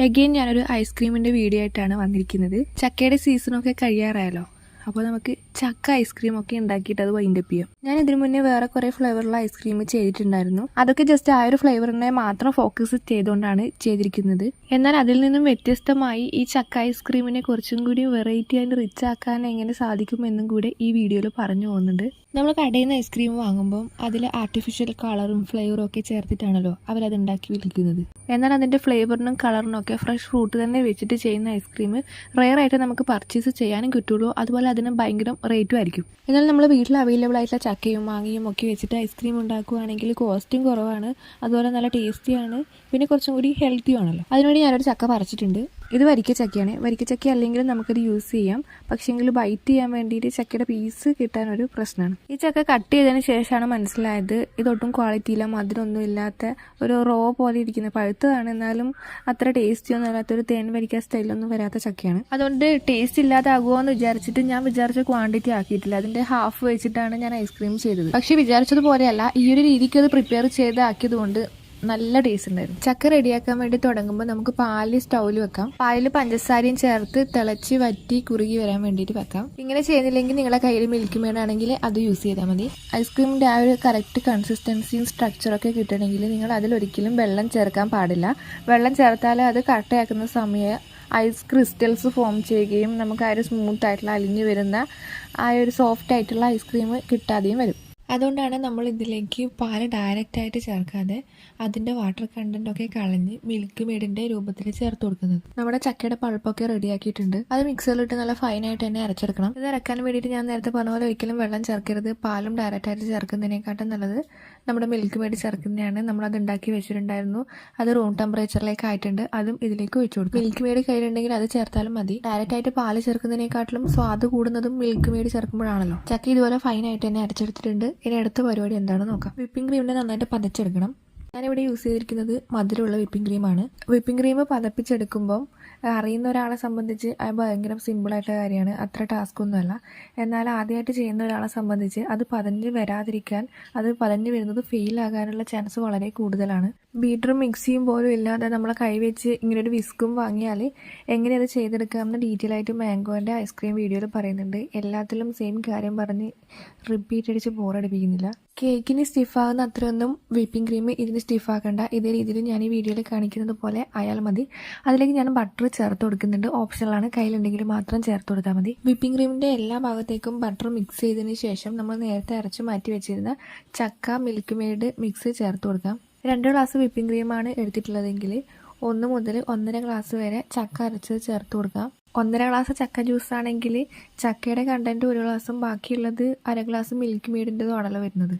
Again ഞാനൊരു ഐസ്ക്രീമിൻ്റെ video ആയിട്ടാണ് വന്നിരിക്കുന്നത്. ചക്കയുടെ സീസണൊക്കെ കഴിയാറായല്ലോ, അപ്പോൾ നമുക്ക് ചക്ക ഐസ്ക്രീമൊക്കെ ഉണ്ടാക്കിയിട്ട് അത് വൈൻഡപ്പ് ചെയ്യാം. ഞാൻ ഇതിനു മുന്നേ വേറെ കുറേ ഫ്ലേവറിലുള്ള ഐസ്ക്രീം ചെയ്തിട്ടുണ്ടായിരുന്നു. അതൊക്കെ ജസ്റ്റ് ആ ഒരു ഫ്ലേവറിനെ മാത്രം ഫോക്കസ് ചെയ്തുകൊണ്ടാണ് ചെയ്തിരിക്കുന്നത്. എന്നാൽ അതിൽ നിന്നും വ്യത്യസ്തമായി ഈ ചക്ക ഐസ്ക്രീമിനെ കുറച്ചും കൂടി വെറൈറ്റി ആൻഡ് റിച്ച് ആക്കാൻ എങ്ങനെ സാധിക്കുമെന്നും കൂടെ ഈ വീഡിയോയിൽ പറഞ്ഞു പോകുന്നുണ്ട്. നമ്മൾ കടയിൽ നിന്ന് ഐസ്ക്രീം വാങ്ങുമ്പോൾ അതിൽ ആർട്ടിഫിഷ്യൽ കളറും ഫ്ലേവറും ഒക്കെ ചേർത്തിട്ടാണല്ലോ അവരത് ഉണ്ടാക്കി വിൽക്കുന്നത്. എന്നാൽ അതിൻ്റെ ഫ്ലേവറിനും കളറിനും ഒക്കെ ഫ്രഷ് ഫ്രൂട്ട് തന്നെ വെച്ചിട്ട് ചെയ്യുന്ന ഐസ്ക്രീം റെയറായിട്ട് നമുക്ക് പർച്ചേസ് ചെയ്യാനും കിട്ടുള്ളൂ. അതുപോലെ അതിന് ഭയങ്കര റേറ്റും ആയിരിക്കും. എന്നാൽ നമ്മൾ വീട്ടിൽ അവൈലബിൾ ആയിട്ടുള്ള ചക്കയും മാങ്ങയും ഒക്കെ വെച്ചിട്ട് ഐസ്ക്രീം ഉണ്ടാക്കുകയാണെങ്കിൽ കോസ്റ്റും കുറവാണ്, അതുപോലെ നല്ല ടേസ്റ്റിയാണ്, പിന്നെ കുറച്ചും കൂടി ഹെൽത്തിയും ആണല്ലോ. അതിനുവേണ്ടി ഞാനൊരു ചക്ക പറിച്ചിട്ടുണ്ട്. ഇത് വരിക്ക ചക്കയാണ്. വരിക്ക ചക്ക അല്ലെങ്കിലും നമുക്കത് യൂസ് ചെയ്യാം. പക്ഷേങ്കിൽ ബൈറ്റ് ചെയ്യാൻ വേണ്ടിയിട്ട് ചക്കയുടെ പീസ് കിട്ടാനൊരു പ്രശ്നമാണ്. ഈ ചക്ക കട്ട് ചെയ്തതിന് ശേഷമാണ് മനസ്സിലായത് ഇതൊട്ടും ക്വാളിറ്റിയില്ല, മധുരമൊന്നും ഇല്ലാത്ത ഒരു റോ പോലെ ഇരിക്കുന്ന, പഴുത്തതാണ് എന്നാലും അത്ര ടേസ്റ്റി ഒന്നും അല്ലാത്തൊരു തേൻ വരിക്ക സ്റ്റൈലൊന്നും വരാത്ത ചക്കയാണ്. അതുകൊണ്ട് ടേസ്റ്റ് ഇല്ലാതാകുമോ എന്ന് വിചാരിച്ചിട്ട് ഞാൻ വിചാരിച്ച ക്വാണ്ടിറ്റി ആക്കിയിട്ടില്ല. അതിൻ്റെ ഹാഫ് വെച്ചിട്ടാണ് ഞാൻ ഐസ്ക്രീം ചെയ്തത്. പക്ഷേ വിചാരിച്ചതുപോലെയല്ല, ഈ ഒരു രീതിക്ക് അത് പ്രിപ്പയർ ചെയ്ത് ആക്കിയതുകൊണ്ട് നല്ല ടേസ്റ്റ് ഉണ്ടായിരുന്നു. ചക്ക റെഡിയാക്കാൻ വേണ്ടി തുടങ്ങുമ്പോൾ നമുക്ക് പാല് സ്റ്റൗവിൽ വെക്കാം. പാലിൽ പഞ്ചസാരയും ചേർത്ത് തിളച്ച് വറ്റി കുറുകി വരാൻ വേണ്ടിയിട്ട് വെക്കാം. ഇങ്ങനെ ചെയ്യുന്നില്ലെങ്കിൽ നിങ്ങളുടെ കയ്യിൽ മിൽക്ക് മെയ്ഡ് ആണെങ്കിൽ അത് യൂസ് ചെയ്താൽ മതി. ഐസ്ക്രീമിൻ്റെ ആ ഒരു കറക്റ്റ് കൺസിസ്റ്റൻസിയും സ്ട്രക്ചറൊക്കെ കിട്ടണമെങ്കിൽ നിങ്ങൾ അതിലൊരിക്കലും വെള്ളം ചേർക്കാൻ പാടില്ല. വെള്ളം ചേർത്താൽ അത് കട്ടയാക്കുന്ന സമയം ഐസ് ക്രിസ്റ്റൽസ് ഫോം ചെയ്യുകയും നമുക്ക് ആ ഒരു സ്മൂത്ത് ആയിട്ടുള്ള അലിഞ്ഞു വരുന്ന ആ ഒരു സോഫ്റ്റ് ആയിട്ടുള്ള ഐസ്ക്രീം കിട്ടാതെയും വരും. അതുകൊണ്ടാണ് നമ്മൾ ഇതിലേക്ക് പാല് ഡയറക്റ്റായിട്ട് ചേർക്കാതെ അതിൻ്റെ വാട്ടർ കണ്ടൻറ്റൊക്കെ കളഞ്ഞ് മിൽക്ക് മെയ്ഡിൻ്റെ രൂപത്തിൽ ചേർത്ത് കൊടുക്കുന്നത്. നമ്മുടെ ചക്കയുടെ പൾപ്പൊക്കെ റെഡിയാക്കിയിട്ടുണ്ട്. അത് മിക്സറിലിട്ട് നല്ല ഫൈനായിട്ട് തന്നെ അരച്ചെടുക്കണം. ഇത് അരക്കാൻ വേണ്ടിയിട്ട് ഞാൻ നേരത്തെ പറഞ്ഞ പോലെ ഒരിക്കലും വെള്ളം ചേർക്കരുത്. പാലും ഡയറക്റ്റായിട്ട് ചേർക്കുന്നതിനെക്കാട്ടും നല്ലത് നമ്മുടെ മിൽക്ക് മെയ്ഡ് ചേർക്കുന്നതാണ്. നമ്മളത് ഉണ്ടാക്കി വെച്ചിട്ടുണ്ടായിരുന്നു. അത് റൂം ടെമ്പറേച്ചറിലേക്ക് ആയിട്ടുണ്ട്. അതും ഇതിലേക്ക് ഒഴിച്ചു കൊടുക്കും. മിൽക്ക് മെയ്ഡ് കയ്യിലുണ്ടെങ്കിൽ അത് ചേർത്താലും മതി. ഡയറക്റ്റായിട്ട് പാല് ചേർക്കുന്നതിനെക്കാട്ടിലും സ്വാദ് കൂടുന്നതും മിൽക്ക് മെയ്ഡ് ചേർക്കുമ്പോഴാണല്ലോ. ചക്ക ഇതുപോലെ ഫൈനായിട്ട് തന്നെ അരച്ചെടുത്തിട്ടുണ്ട്. ഇനി അടുത്ത പരിപാടി എന്താണെന്ന് നോക്കാം. വിപ്പിംഗ് ക്രീമിനെ നന്നായിട്ട് പതച്ചെടുക്കണം. ഞാനിവിടെ യൂസ് ചെയ്തിരിക്കുന്നത് മധുരമുള്ള വിപ്പിംഗ് ക്രീമാണ്. വിപ്പിംഗ് ക്രീം പതപ്പിച്ചെടുക്കുമ്പം അറിയുന്ന ഒരാളെ സംബന്ധിച്ച് അത് ഭയങ്കര സിമ്പിളായിട്ടുള്ള കാര്യമാണ്, അത്ര ടാസ്ക്കൊന്നുമല്ല. എന്നാൽ ആദ്യമായിട്ട് ചെയ്യുന്ന ഒരാളെ സംബന്ധിച്ച് അത് പതഞ്ഞ് വരാതിരിക്കാൻ, അത് പതഞ്ഞ് വരുന്നത് ഫെയിലാകാനുള്ള ചാൻസ് വളരെ കൂടുതലാണ്. ബീറ്ററും മിക്സിയും പോലും ഇല്ലാതെ നമ്മളെ കൈവച്ച് ഇങ്ങനെ ഒരു വിസ്കും വാങ്ങിയാൽ എങ്ങനെ അത് ചെയ്തെടുക്കാമെന്ന് ഡീറ്റെയിൽ ആയിട്ട് മാംഗോൻ്റെ ഐസ്ക്രീം വീഡിയോയിൽ പറയുന്നുണ്ട്. എല്ലാത്തിലും സെയിം കാര്യം പറഞ്ഞ് റിപ്പീറ്റ് അടിച്ച് ബോറടിപ്പിക്കുന്നില്ല. കേക്കിന് സ്റ്റിഫാകുന്ന അത്രയൊന്നും വിപ്പിംഗ് ക്രീം ഇതിന് സ്റ്റിഫാക്കണ്ട. ഇതേ രീതിയിൽ ഞാൻ ഈ വീഡിയോയിൽ കാണിക്കുന്നത് പോലെ ആയാൽ മതി. അതിലേക്ക് ഞാൻ ബട്ടർ ചേർത്ത് കൊടുക്കുന്നുണ്ട്. ഓപ്ഷനിലാണ്, കയ്യിലുണ്ടെങ്കിൽ മാത്രം ചേർത്ത് കൊടുത്താൽ മതി. വിപ്പിംഗ് ക്രീമിൻ്റെ എല്ലാ ഭാഗത്തേക്കും ബട്ടർ മിക്സ് ചെയ്തതിന് ശേഷം നമ്മൾ നേരത്തെ അരച്ച് മാറ്റി വെച്ചിരുന്ന ചക്ക മിൽക്ക് മെയ്ഡ് മിക്സ് ചേർത്ത് കൊടുക്കാം. 2 ഗ്ലാസ് വിപ്പിംഗ് ക്രീമാണ് എടുത്തിട്ടുള്ളതെങ്കിൽ 1 മുതൽ 1.5 ഗ്ലാസ് വരെ ചക്ക അരച്ചത് ചേർത്ത് കൊടുക്കാം. 1.5 ഗ്ലാസ് ചക്ക ജ്യൂസ് ആണെങ്കിൽ ചക്കയുടെ കണ്ടൻറ്റ് 1 ഗ്ലാസും ബാക്കിയുള്ളത് 1/2 ഗ്ലാസ് മിൽക്ക് മെയ്ഡിൻ്റെതും ആണല്ലോ വരുന്നത്.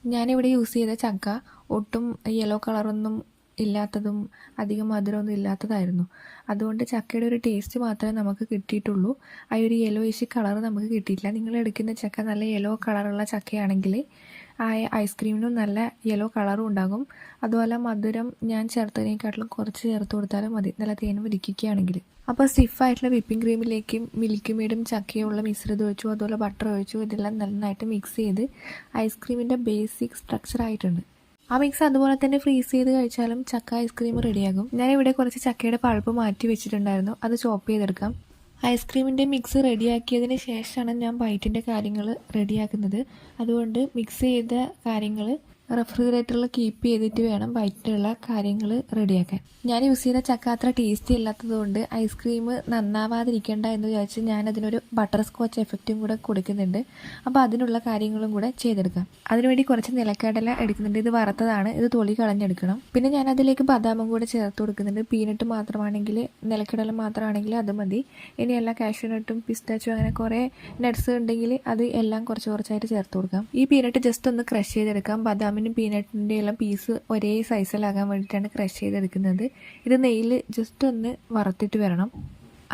ഞാനിവിടെ യൂസ് ചെയ്ത ചക്ക ഒട്ടും യെല്ലോ കളറൊന്നും ഇല്ലാത്തതും അധികം മധുരമൊന്നും ഇല്ലാത്തതായിരുന്നു. അതുകൊണ്ട് ചക്കയുടെ ഒരു ടേസ്റ്റ് മാത്രമേ നമുക്ക് കിട്ടിയിട്ടുള്ളൂ. ആ ഒരു യെല്ലോയിഷ് കളർ നമുക്ക് കിട്ടിയിട്ടില്ല. നിങ്ങൾ എടുക്കുന്ന ചക്ക നല്ല യെല്ലോ കളറുള്ള ചക്കയാണെങ്കിൽ ആ ഐസ്ക്രീമിനും നല്ല യെല്ലോ കളറും ഉണ്ടാകും. അതുപോലെ മധുരം ഞാൻ ചേർത്തതിനേക്കാട്ടിലും കുറച്ച് ചേർത്ത് കൊടുത്താലും മതി, നല്ല തേനും ഇരിക്കുകയാണെങ്കിൽ. അപ്പോൾ സ്റ്റിഫായിട്ടുള്ള വിപ്പിംഗ് ക്രീമിലേക്ക് മിൽക്ക് മെയ്ഡും ചക്കയുള്ള മിശ്രിതം ഒഴിച്ചു, അതുപോലെ ബട്ടർ ഒഴിച്ചു. ഇതെല്ലാം നന്നായിട്ട് മിക്സ് ചെയ്ത് ഐസ്ക്രീമിൻ്റെ ബേസിക് സ്ട്രക്ചർ ആയിട്ടുണ്ട്. ആ മിക്സ് അതുപോലെ തന്നെ ഫ്രീസ് ചെയ്ത് കഴിച്ചാലും ചക്ക ഐസ്ക്രീം റെഡിയാകും. ഞാനിവിടെ കുറച്ച് ചക്കയുടെ പൾപ്പ് മാറ്റി വെച്ചിട്ടുണ്ടായിരുന്നു, അത് ചോപ്പ് ചെയ്തെടുക്കാം. ഐസ്ക്രീമിൻ്റെ മിക്സ് റെഡിയാക്കിയതിന് ശേഷമാണ് ഞാൻ ബൈറ്റിൻ്റെ കാര്യങ്ങൾ റെഡിയാക്കുന്നത്. അതുകൊണ്ട് മിക്സ് ചെയ്ത കാര്യങ്ങൾ റെഫ്രിജറേറ്ററിൽ കീപ്പ് ചെയ്തിട്ട് വേണം ബൈറ്റിലുള്ള കാര്യങ്ങൾ റെഡിയാക്കാൻ. ഞാൻ യൂസ് ചെയ്ത ചക്ക അത്ര ടേസ്റ്റി ഇല്ലാത്തതുകൊണ്ട് ഐസ്ക്രീം നന്നാവാതിരിക്കേണ്ട എന്ന് വിചാരിച്ച് ഞാനതിനൊരു ബട്ടർ സ്കോച്ച് എഫക്റ്റും കൂടെ കൊടുക്കുന്നുണ്ട്. അപ്പോൾ അതിനുള്ള കാര്യങ്ങളും കൂടെ ചെയ്തെടുക്കാം. അതിനുവേണ്ടി കുറച്ച് നിലക്കടല എടുക്കുന്നുണ്ട്. ഇത് വറുത്തതാണ്, ഇത് തൊലി കളഞ്ഞെടുക്കണം. പിന്നെ ഞാൻ അതിലേക്ക് ബദാമും കൂടെ ചേർത്ത് കൊടുക്കുന്നുണ്ട്. പീനട്ട് മാത്രമാണെങ്കിൽ, നിലക്കടല മാത്രമാണെങ്കിൽ അത് മതി. ഇനി എല്ലാ കാഷ്യൂനട്ടും പിസ്താച്ചും അങ്ങനെ കുറേ നട്ട്സ് ഉണ്ടെങ്കിൽ അത് എല്ലാം കുറച്ച് കുറച്ചായിട്ട് ചേർത്ത് കൊടുക്കാം. ഈ പീനട്ട് ജസ്റ്റ് ഒന്ന് ക്രഷ് ചെയ്തെടുക്കാം. ബദാമിനും പീനട്ടിൻ്റെ എല്ലാം പീസ് ഒരേ സൈസിലാകാൻ വേണ്ടിയിട്ടാണ് ക്രഷ് ചെയ്തെടുക്കുന്നത്. ഇത് നെയ്യിൽ ജസ്റ്റ് ഒന്ന് വറുത്തിട്ട് വരണം.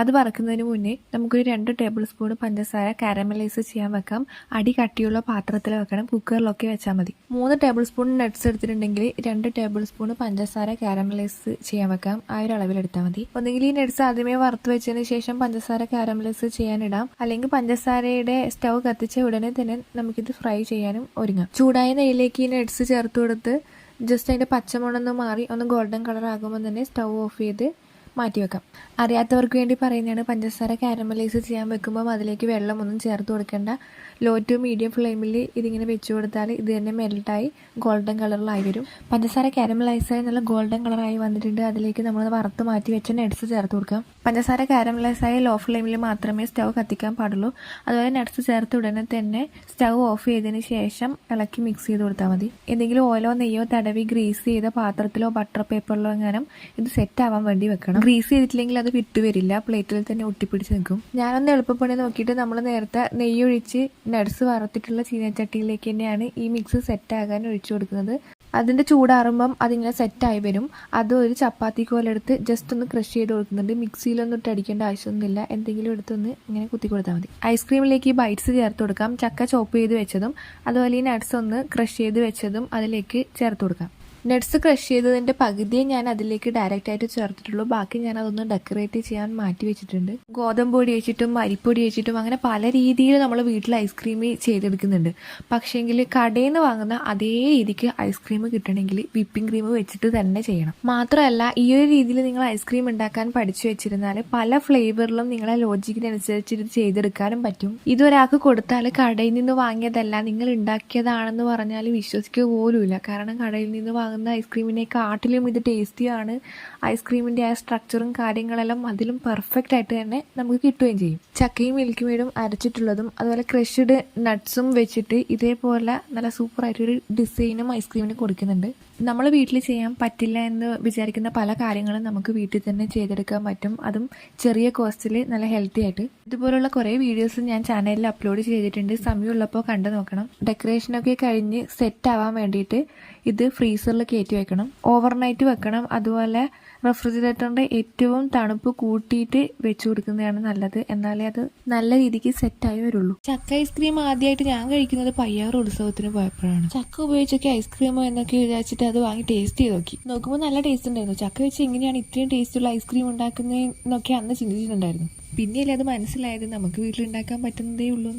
അത് വറക്കുന്നതിന് മുന്നേ നമുക്കൊരു 2 ടേബിൾ സ്പൂൺ പഞ്ചസാര കാരമലൈസ് ചെയ്യാൻ വെക്കാം. അടി കട്ടിയുള്ള പാത്രത്തിൽ വെക്കണം, കുക്കറിലൊക്കെ വെച്ചാൽ മതി. 3 ടേബിൾ സ്പൂൺ നട്ട്സ് എടുത്തിട്ടുണ്ടെങ്കിൽ 2 ടേബിൾ സ്പൂൺ പഞ്ചസാര കാരമലൈസ് ചെയ്യാൻ വെക്കാം. ആ ഒരു അളവിലെടുത്താൽ മതി. ഒന്നെങ്കിൽ ഈ നട്ട്സ് ആദ്യമേ വറുത്ത് വെച്ചതിന് ശേഷം പഞ്ചസാര കാരമലൈസ് ചെയ്യാനിടാം, അല്ലെങ്കിൽ പഞ്ചസാരയുടെ സ്റ്റൗ കത്തിച്ച ഉടനെ തന്നെ നമുക്കിത് ഫ്രൈ ചെയ്യാനും ഒരുങ്ങാം. ചൂടായ നെയ്യിലേക്ക് ഈ നട്ട്സ് ചേർത്ത് കൊടുത്ത് ജസ്റ്റ് അതിൻ്റെ പച്ചമുളകൊന്ന് മാറി ഒന്ന് ഗോൾഡൻ കളർ ആകുമ്പോൾ തന്നെ സ്റ്റൗ ഓഫ് ചെയ്ത് മാറ്റി വെക്കാം. അറിയാത്തവർക്ക് വേണ്ടി പറയുന്നതാണ്, പഞ്ചസാര കാരമലൈസ് ചെയ്യാൻ വെക്കുമ്പോൾ അതിലേക്ക് വെള്ളമൊന്നും ചേർത്ത് കൊടുക്കേണ്ട. ലോ ടു മീഡിയം ഫ്ലെയിമിൽ ഇതിങ്ങനെ വെച്ച് കൊടുത്താൽ ഇത് തന്നെ മെൽട്ടായി ഗോൾഡൻ കളറിലായി വരും. പഞ്ചസാര കാരമലൈസായി നല്ല ഗോൾഡൻ കളറായി വന്നിട്ടുണ്ട്. അതിലേക്ക് നമ്മൾ വറുത്ത് മാറ്റി വെച്ച നട്ട്സ് ചേർത്ത് കൊടുക്കാം. പഞ്ചസാര കാരമലൈസായി ലോ ഫ്ലെയിമിൽ മാത്രമേ സ്റ്റൗ കത്തിക്കാൻ പാടുള്ളൂ. അതുപോലെ നട്ട്സ് ചേർത്ത് ഉടനെ തന്നെ സ്റ്റൗ ഓഫ് ചെയ്തതിന് ശേഷം ഇളക്കി മിക്സ് ചെയ്ത് കൊടുത്താൽ മതി. എന്തെങ്കിലും ഓയിലോ നെയ്യോ തടവി ഗ്രീസ് ചെയ്ത പാത്രത്തിലോ ബട്ടർ പേപ്പറിലോ എങ്ങാനും ഇത് സെറ്റ് ആവാൻ വേണ്ടി വെക്കണം. ഗ്രീസ് ചെയ്തിട്ടില്ലെങ്കിൽ അത് വിട്ടുവരില്ല, പ്ലേറ്റിൽ തന്നെ ഒട്ടിപ്പിടിച്ച് നിൽക്കും. ഞാനൊന്ന് എളുപ്പപ്പണി നോക്കിയിട്ട് നമ്മൾ നേരത്തെ നെയ്യൊഴിച്ച് നട്ട്സ് വറുത്തിട്ടുള്ള ചീനച്ചട്ടിയിലേക്ക് തന്നെയാണ് ഈ മിക്സ് സെറ്റാകാൻ ഒഴിച്ചു കൊടുക്കുന്നത്. അതിൻ്റെ ചൂടാറുമ്പം അതിങ്ങനെ സെറ്റായി വരും. അത് ഒരു ചപ്പാത്തി കോലെടുത്ത് ജസ്റ്റ് ഒന്ന് ക്രഷ് ചെയ്ത് കൊടുക്കുന്നുണ്ട്. മിക്സിയിലൊന്നും ഇട്ടടിക്കേണ്ട ആവശ്യമൊന്നുമില്ല. എന്തെങ്കിലും എടുത്തൊന്ന് ഇങ്ങനെ കുത്തി കൊടുത്താൽ മതി. ഐസ്ക്രീമിലേക്ക് ഈ ബൈറ്റ്സ് ചേർത്ത് കൊടുക്കാം. ചക്ക ചോപ്പ് ചെയ്ത് വെച്ചതും അതുപോലെ ഈ നട്ട്സ് ഒന്ന് ക്രഷ് ചെയ്ത് വെച്ചതും അതിലേക്ക് ചേർത്ത് കൊടുക്കാം. നട്ട്സ് ക്രഷ് ചെയ്തതിൻ്റെ പകുതിയെ ഞാൻ അതിലേക്ക് ഡയറക്റ്റായിട്ട് ചേർത്തിട്ടുള്ളൂ. ബാക്കി ഞാൻ അതൊന്ന് ഡെക്കറേറ്റ് ചെയ്യാൻ മാറ്റി വെച്ചിട്ടുണ്ട്. ഗോതമ്പ് പൊടി വെച്ചിട്ടും അരിപ്പൊടി വെച്ചിട്ടും അങ്ങനെ പല രീതിയിൽ നമ്മൾ വീട്ടിൽ ഐസ്ക്രീം ചെയ്തെടുക്കുന്നുണ്ട്. പക്ഷേങ്കിൽ കടയിൽ നിന്ന് വാങ്ങുന്ന അതേ രീതിക്ക് ഐസ്ക്രീം കിട്ടണമെങ്കിൽ വിപ്പിംഗ് ക്രീം വെച്ചിട്ട് തന്നെ ചെയ്യണം. മാത്രമല്ല, ഈ ഒരു രീതിയിൽ നിങ്ങൾ ഐസ്ക്രീം ഉണ്ടാക്കാൻ പഠിച്ചു വെച്ചിരുന്നാൽ പല ഫ്ലേവറിലും നിങ്ങളെ ലോജിക്കിനനുസരിച്ച് ഇത് ചെയ്തെടുക്കാനും പറ്റും. ഇതൊരാൾക്ക് കൊടുത്താൽ കടയിൽ നിന്ന് വാങ്ങിയതല്ല നിങ്ങൾ ഉണ്ടാക്കിയതാണെന്ന് പറഞ്ഞാൽ വിശ്വസിക്കുക പോലുമില്ല. കാരണം കടയിൽ നിന്ന് വാങ്ങുന്ന ഐസ്ക്രീമിനെക്കാട്ടിലും ഇത് ടേസ്റ്റിയാണ്. ഐസ്ക്രീമിൻ്റെ ആ സ്ട്രക്ചറും കാര്യങ്ങളെല്ലാം അതിലും പെർഫെക്റ്റ് ആയിട്ട് തന്നെ നമുക്ക് കിട്ടുകയും ചെയ്യും. ചക്കയും മിൽക്ക് മെയ്ഡും അരച്ചിട്ടുള്ളതും അതുപോലെ ക്രഷ്ഡ് നട്ട്സും വെച്ചിട്ട് ഇതേപോലെ നല്ല സൂപ്പറായിട്ടൊരു ഡിസൈനും ഐസ്ക്രീമിന് കൊടുക്കുന്നുണ്ട്. നമ്മൾ വീട്ടിൽ ചെയ്യാൻ പറ്റില്ല എന്ന് വിചാരിക്കുന്ന പല കാര്യങ്ങളും നമുക്ക് വീട്ടിൽ തന്നെ ചെയ്തെടുക്കാൻ പറ്റും. അതും ചെറിയ കോസ്റ്റിൽ നല്ല ഹെൽത്തി ആയിട്ട്. ഇതുപോലുള്ള കുറേ വീഡിയോസ് ഞാൻ ചാനലിൽ അപ്ലോഡ് ചെയ്തിട്ടുണ്ട്. സമയമുള്ളപ്പോൾ കണ്ടു നോക്കണം. ഡെക്കറേഷനൊക്കെ കഴിഞ്ഞ് സെറ്റ് ആവാൻ വേണ്ടിയിട്ട് ഇത് ഫ്രീസറിൽ കയറ്റി വെക്കണം. ഓവർനൈറ്റ് വെക്കണം. അതുപോലെ റെഫ്രിജറേറ്ററിൻ്റെ ഏറ്റവും തണുപ്പ് കൂട്ടിയിട്ട് വെച്ച് കൊടുക്കുന്നതാണ് നല്ലത്. എന്നാലേ അത് നല്ല രീതിക്ക് സെറ്റായി വരുള്ളൂ. ചക്ക ഐസ്ക്രീം ആദ്യമായിട്ട് ഞാൻ കഴിക്കുന്നത് പയ്യാർ ഉത്സവത്തിന് പോയപ്പോഴാണ്. ചക്ക ഉപയോഗിച്ചൊക്കെ ഐസ്ക്രീമോ എന്നൊക്കെ വിചാരിച്ചിട്ട് അത് വാങ്ങി ടേസ്റ്റ് ചെയ്ത് നോക്കുമ്പോൾ നല്ല ടേസ്റ്റ് ഉണ്ടായിരുന്നു. ചക്ക വെച്ച് എങ്ങനെയാണ് ഇത്രയും ടേസ്റ്റുള്ള ഐസ്ക്രീം ഉണ്ടാക്കുന്നത് എന്നൊക്കെ അന്ന് ചിന്തിച്ചിട്ടുണ്ടായിരുന്നു. പിന്നെയല്ലേ അത് മനസ്സിലായത് നമുക്ക് വീട്ടിലുണ്ടാക്കാൻ പറ്റുന്നതേ ഉള്ളൂ.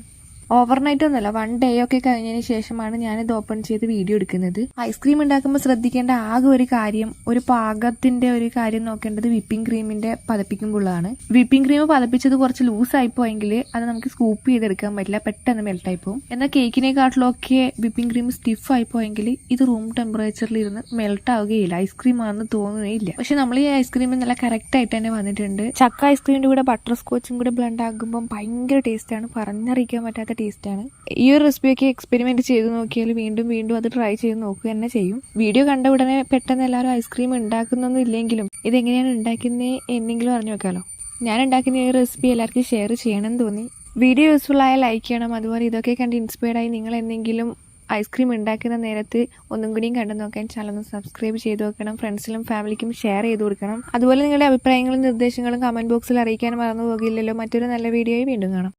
ഓവർനൈറ്റ് ഒന്നുമല്ല, 1 ഡേ ഒക്കെ കഴിഞ്ഞതിന് ശേഷമാണ് ഞാനിത് ഓപ്പൺ ചെയ്ത് വീഡിയോ എടുക്കുന്നത്. ഐസ്ക്രീം ഉണ്ടാക്കുമ്പോൾ ശ്രദ്ധിക്കേണ്ട ആകെ ഒരു കാര്യം, ഒരു പാകത്തിന്റെ ഒരു കാര്യം നോക്കേണ്ടത് വിപ്പിംഗ് ക്രീമിന്റെ പതപ്പിക്കുമ്പോഴാണ്. വിപ്പിംഗ് ക്രീം പതപ്പിച്ചത് കുറച്ച് ലൂസായി പോയെങ്കിൽ അത് നമുക്ക് സ്കൂപ്പ് ചെയ്തെടുക്കാൻ പറ്റില്ല, പെട്ടെന്ന് മെൽട്ടായി പോകും. എന്നാൽ കേക്കിനെക്കാട്ടിലൊക്കെ വിപ്പിംഗ് ക്രീം സ്റ്റിഫ് ആയി പോയെങ്കിൽ ഇത് റൂം ടെമ്പറേച്ചറിൽ ഇരുന്ന് മെൽട്ട് ആവുകയില്ല, ഐസ്ക്രീം ആണെന്ന് തോന്നുകയില്ല. പക്ഷെ നമ്മൾ ഈ ഐസ്ക്രീം നല്ല കറക്റ്റ് ആയിട്ട് തന്നെ വന്നിട്ടുണ്ട്. ചക്ക ഐസ്ക്രീമിന്റെ കൂടെ ബട്ടർ സ്കോച്ചും കൂടെ ബ്ലെൻഡ് ആകുമ്പോൾ ഭയങ്കര ടേസ്റ്റാണ്, പറഞ്ഞറിയിക്കാൻ പറ്റാത്ത ടേസ്റ്റാണ്. ഈ ഒരു റെസിപ്പിയൊക്കെ എക്സ്പെരിമെന്റ് ചെയ്ത് നോക്കിയാൽ വീണ്ടും വീണ്ടും അത് ട്രൈ ചെയ്ത് നോക്കുക തന്നെ ചെയ്യും. വീഡിയോ കണ്ട ഉടനെ പെട്ടെന്ന് എല്ലാവരും ഐസ്ക്രീം ഉണ്ടാക്കുന്നൊന്നും ഇല്ലെങ്കിലും ഇതെങ്ങനെയാണ് ഉണ്ടാക്കുന്നത് എന്നെങ്കിലും അറിഞ്ഞു വെക്കാമല്ലോ. ഞാൻ ഉണ്ടാക്കുന്ന ഈ റെസിപ്പി എല്ലാവർക്കും ഷെയർ ചെയ്യണമെന്ന് തോന്നി. വീഡിയോ യൂസ്ഫുൾ ആയാൽ ലൈക്ക് ചെയ്യണം. അതുപോലെ ഇതൊക്കെ കണ്ട് ഇൻസ്പയർഡ് ആയി നിങ്ങൾ എന്തെങ്കിലും ഐസ്ക്രീം ഉണ്ടാക്കുന്ന നേരത്ത് ഒന്നും കൂടിയും കണ്ടു നോക്കാൻ ചാനൽ ഒന്ന് സബ്സ്ക്രൈബ് ചെയ്ത് വെക്കണം. ഫ്രണ്ട്സിലും ഫാമിലിക്കും ഷെയർ ചെയ്ത് കൊടുക്കണം. അതുപോലെ നിങ്ങളുടെ അഭിപ്രായങ്ങളും നിർദ്ദേശങ്ങളും കമന്റ് ബോക്സിൽ അറിയിക്കാൻ മറന്നു പോകില്ലല്ലോ. മറ്റൊരു നല്ല വീഡിയോയിൽ വീണ്ടും കാണാം.